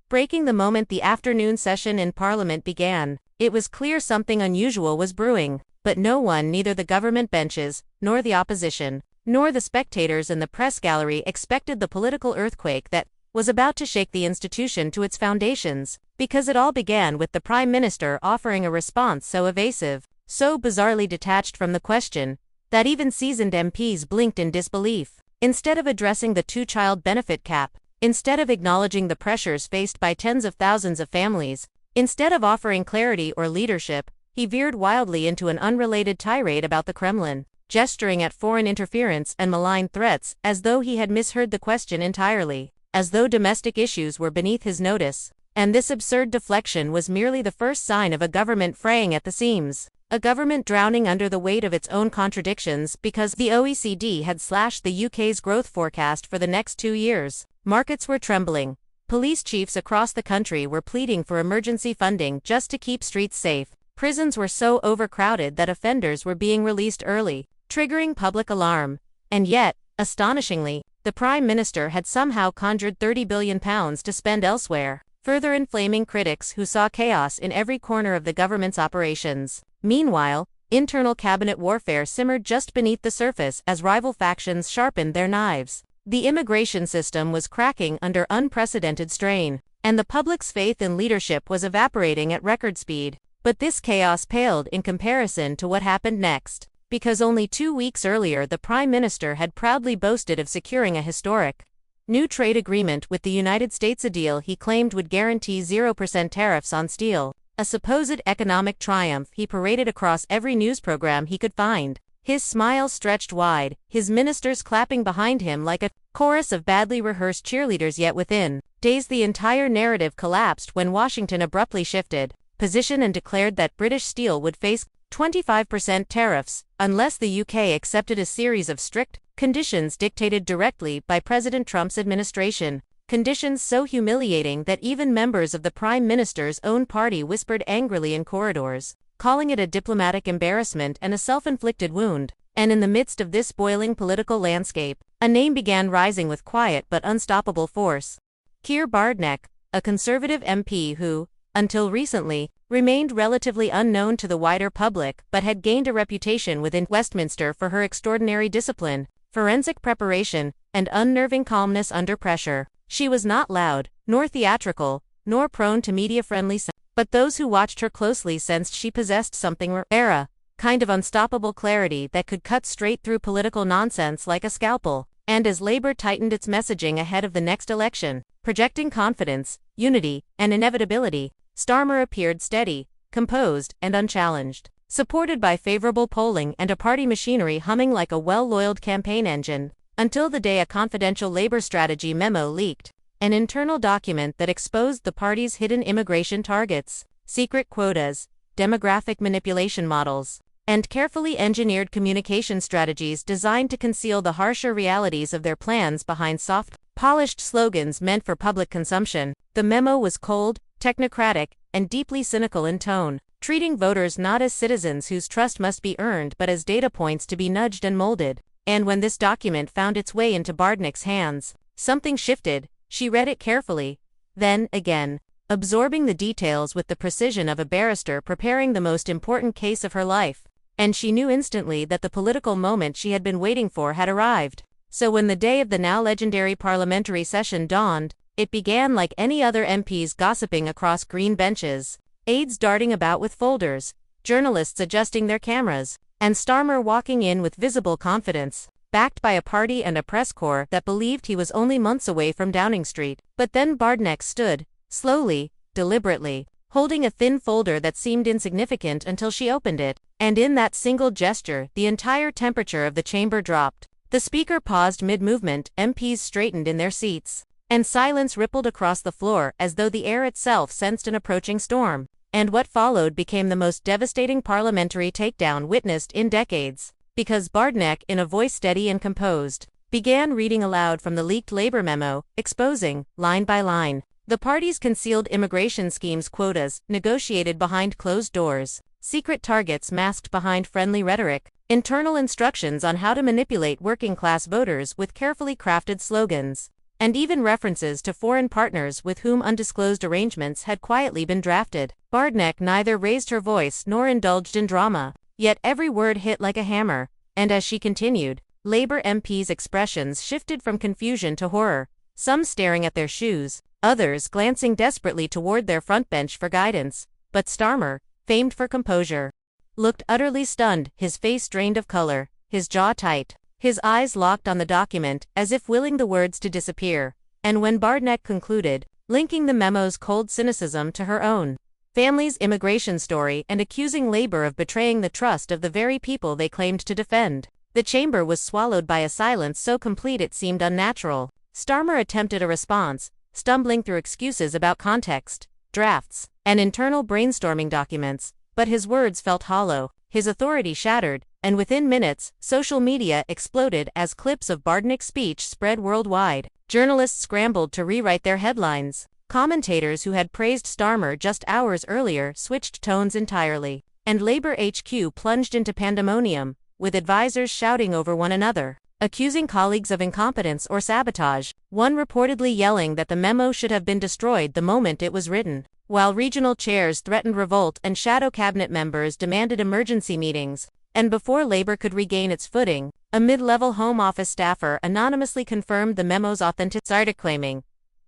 breaking the moment the afternoon session in Parliament began. It was clear something unusual was brewing, but no one, neither the government benches, nor the opposition, nor the spectators in the press gallery, expected the political earthquake that was about to shake the institution to its foundations, because it all began with the Prime Minister offering a response so evasive, so bizarrely detached from the question, that even seasoned MPs blinked in disbelief. Instead of addressing the two-child benefit cap, instead of acknowledging the pressures faced by tens of thousands of families, instead of offering clarity or leadership, he veered wildly into an unrelated tirade about the Kremlin, gesturing at foreign interference and malign threats as though he had misheard the question entirely, as though domestic issues were beneath his notice. And this absurd deflection was merely the first sign of a government fraying at the seams. A government drowning under the weight of its own contradictions because the OECD had slashed the UK's growth forecast for the next 2 years. Markets were trembling. Police chiefs across the country were pleading for emergency funding just to keep streets safe. Prisons were so overcrowded that offenders were being released early, triggering public alarm. And yet, astonishingly, the Prime Minister had somehow conjured £30 billion to spend elsewhere, further inflaming critics who saw chaos in every corner of the government's operations. Meanwhile, internal cabinet warfare simmered just beneath the surface as rival factions sharpened their knives. The immigration system was cracking under unprecedented strain, and the public's faith in leadership was evaporating at record speed. But this chaos paled in comparison to what happened next, because only 2 weeks earlier the Prime Minister had proudly boasted of securing a historic new trade agreement with the United States, a deal he claimed would guarantee 0% tariffs on steel. A supposed economic triumph he paraded across every news program he could find. His smile stretched wide, his ministers clapping behind him like a chorus of badly rehearsed cheerleaders, yet within days the entire narrative collapsed when Washington abruptly shifted position and declared that British steel would face 25% tariffs unless the UK accepted a series of strict conditions dictated directly by President Trump's administration. Conditions so humiliating that even members of the Prime Minister's own party whispered angrily in corridors, calling it a diplomatic embarrassment and a self-inflicted wound. And in the midst of this boiling political landscape, a name began rising with quiet but unstoppable force. Keir Badenoch, a Conservative MP who, until recently, remained relatively unknown to the wider public but had gained a reputation within Westminster for her extraordinary discipline, forensic preparation, and unnerving calmness under pressure. She was not loud, nor theatrical, nor prone to media-friendly but those who watched her closely sensed she possessed something rare, kind of unstoppable clarity that could cut straight through political nonsense like a scalpel. And as Labour tightened its messaging ahead of the next election, projecting confidence, unity, and inevitability, Starmer appeared steady, composed, and unchallenged, supported by favourable polling and a party machinery humming like a well-oiled campaign engine. Until the day a confidential Labour strategy memo leaked, an internal document that exposed the party's hidden immigration targets, secret quotas, demographic manipulation models, and carefully engineered communication strategies designed to conceal the harsher realities of their plans behind soft, polished slogans meant for public consumption. The memo was cold, technocratic, and deeply cynical in tone, treating voters not as citizens whose trust must be earned but as data points to be nudged and molded. And when this document found its way into Badenoch's hands, something shifted. She read it carefully, then again, absorbing the details with the precision of a barrister preparing the most important case of her life. And she knew instantly that the political moment she had been waiting for had arrived. So when the day of the now legendary parliamentary session dawned, it began like any other MPs gossiping across green benches, aides darting about with folders, journalists adjusting their cameras, and Starmer walking in with visible confidence, backed by a party and a press corps that believed he was only months away from Downing Street. But then Badenoch stood, slowly, deliberately, holding a thin folder that seemed insignificant until she opened it, and in that single gesture the entire temperature of the chamber dropped. The speaker paused mid-movement, MPs straightened in their seats, and silence rippled across the floor as though the air itself sensed an approaching storm. And what followed became the most devastating parliamentary takedown witnessed in decades, because Badenoch, in a voice steady and composed, began reading aloud from the leaked Labour memo, exposing, line by line, the party's concealed immigration schemes, quotas, negotiated behind closed doors, secret targets masked behind friendly rhetoric, internal instructions on how to manipulate working-class voters with carefully crafted slogans. and even references to foreign partners with whom undisclosed arrangements had quietly been drafted. Badenoch neither raised her voice nor indulged in drama, yet every word hit like a hammer, and as she continued, Labour MPs' expressions shifted from confusion to horror, some staring at their shoes, others glancing desperately toward their front bench for guidance. But Starmer, famed for composure, looked utterly stunned, his face drained of color, his jaw tight, his eyes locked on the document, as if willing the words to disappear. And when Badenoch concluded, linking the memo's cold cynicism to her own family's immigration story and accusing Labour of betraying the trust of the very people they claimed to defend, the chamber was swallowed by a silence so complete it seemed unnatural. Starmer attempted a response, stumbling through excuses about context, drafts, and internal brainstorming documents, but his words felt hollow, his authority shattered, and within minutes, social media exploded as clips of Badenoch's speech spread worldwide. Journalists scrambled to rewrite their headlines. Commentators who had praised Starmer just hours earlier switched tones entirely, and Labour HQ plunged into pandemonium, with advisors shouting over one another, accusing colleagues of incompetence or sabotage, one reportedly yelling that the memo should have been destroyed the moment it was written, while regional chairs threatened revolt and shadow cabinet members demanded emergency meetings. And before Labour could regain its footing, a mid-level Home Office staffer anonymously confirmed the memo's authenticity, claiming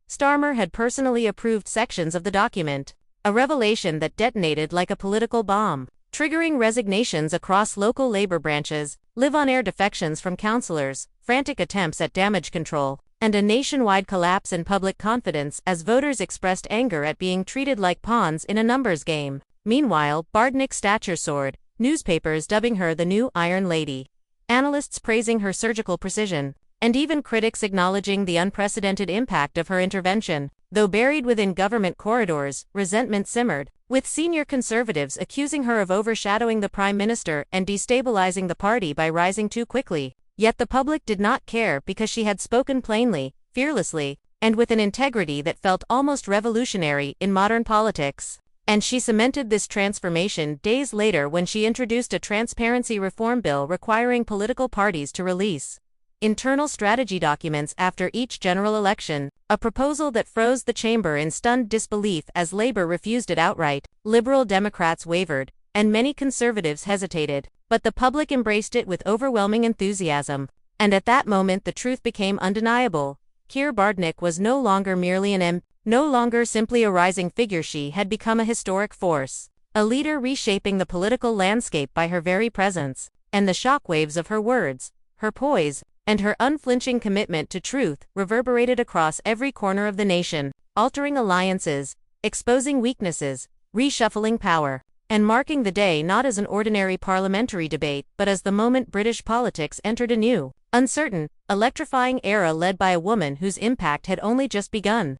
Starmer had personally approved sections of the document, a revelation that detonated like a political bomb, triggering resignations across local Labour branches, live-on-air defections from councillors, frantic attempts at damage control, and a nationwide collapse in public confidence as voters expressed anger at being treated like pawns in a numbers game. Meanwhile, Badenoch's stature soared, newspapers dubbing her the new Iron Lady, analysts praising her surgical precision, and even critics acknowledging the unprecedented impact of her intervention. Though buried within government corridors, resentment simmered, with senior Conservatives accusing her of overshadowing the Prime Minister and destabilizing the party by rising too quickly. Yet the public did not care because she had spoken plainly, fearlessly, and with an integrity that felt almost revolutionary in modern politics. And she cemented this transformation days later when she introduced a transparency reform bill requiring political parties to release internal strategy documents after each general election, a proposal that froze the chamber in stunned disbelief as Labour refused it outright. Liberal Democrats wavered, and many Conservatives hesitated, but the public embraced it with overwhelming enthusiasm. And at that moment the truth became undeniable. Keir Badenoch was no longer merely no longer simply a rising figure. She had become a historic force, a leader reshaping the political landscape by her very presence, and the shockwaves of her words, her poise, and her unflinching commitment to truth reverberated across every corner of the nation, altering alliances, exposing weaknesses, reshuffling power, and marking the day not as an ordinary parliamentary debate but as the moment British politics entered a new, uncertain, electrifying era led by a woman whose impact had only just begun.